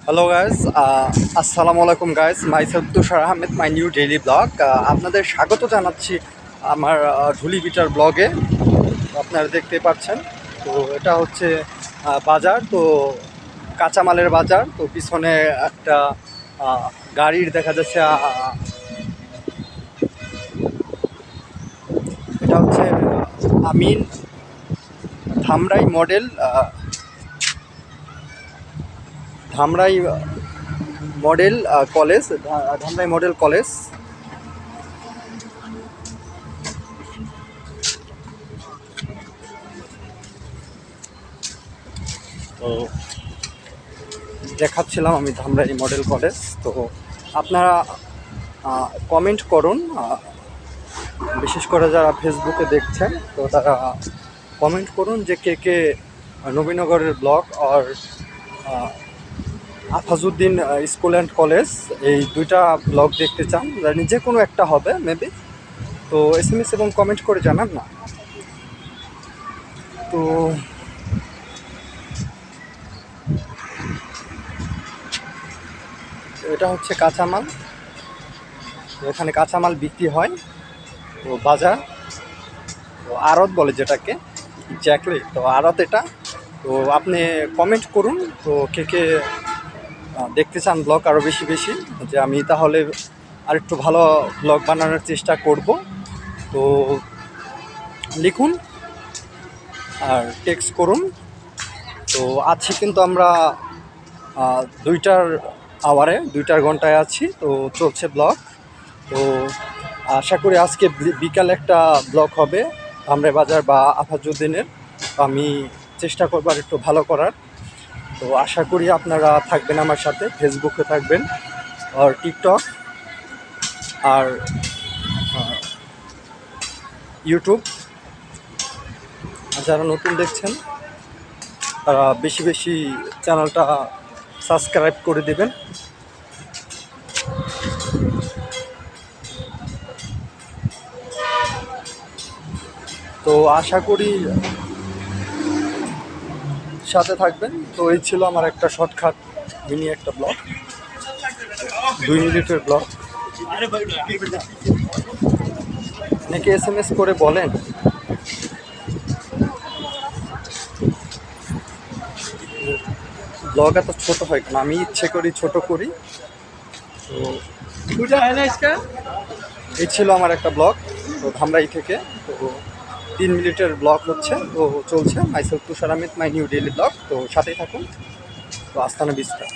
Hello guys, আসসালামু আলাইকুম guys. Myself Tushar Ahmed, my new daily blog. আপনাদের স্বাগত জানাচ্ছি আমার ঢুলিবিটার ব্লগে। আপনারা দেখতে পাচ্ছেন, তো এটা হচ্ছে বাজার। তো কাঁচামালের বাজার। তো পিছনে একটা গাড়ির দেখা যাচ্ছে, এটা হচ্ছে Amin Dhamrai model, Dhamrai model college, Dhamrai model college. তো দেখাচ্ছিলাম আমি ধামরাই মডেল কলেজ। তো আপনারা কমেন্ট করুন, বিশেষ করে যারা ফেসবুকে দেখছেন, তো তারা কমেন্ট করুন যে কে কে নবীনগরের ব্লক আর আফাজউদ্দিন স্কুল অ্যান্ড কলেজ, এই দুইটা ব্লগ দেখতে চান। যে কোনো একটা হবে মেবি। তো এসএমএস এবং কমেন্ট করে জানান না। তো এটা হচ্ছে কাঁচামাল। তো এখানে কাঁচামাল বিক্রি হয়। তো বাজার, তো আড়ত বলে যেটাকে, এক্স্যাক্টলি। তো আড়ত এটা। তো আপনি কমেন্ট করুন, তো কে কে দেখতে চান ব্লগ আরও বেশি বেশি, যে আমি তাহলে আর একটু ভালো ব্লগ বানানোর চেষ্টা করব। তো লিখুন আর টেক্সট করুন। তো আছি কিন্তু আমরা দুইটার আওয়ারে, দুইটার ঘন্টায় আছি। তো চলছে ব্লগ। তো আশা করি আজকে বিকালে একটা ব্লগ হবে ধামরাই বাজার বা আফাজউদ্দিনের। আমি চেষ্টা করবো আর একটু ভালো করার। তো আশা করি আপনারা থাকবেন আমার সাথে, ফেসবুকে থাকবেন আর টিকটক আর ইউটিউব। যারা নতুন দেখছেন তারা বেশি বেশি চ্যানেলটা সাবস্ক্রাইব করে দেবেন। তো আশা করি সাথে থাকবেন। তো এই ছিল আমার একটা শর্টকাট মিনি একটা ব্লগ, 2 মিনিটের ব্লগ। অনেকে এসএমএস করে বলেন ব্লগ এত ছোট হয় কেন, আমি ইচ্ছে করি ছোট করি। তো এই ছিল আমার একটা ব্লগ, তো ধামরাই থেকে। তো 3 মিনিটের ব্লগ হচ্ছে, তো চলছে myself Tushar Ahmed, my new daily blog. তো সাথেই থাকুন। তো আস্তানা বিস্তার।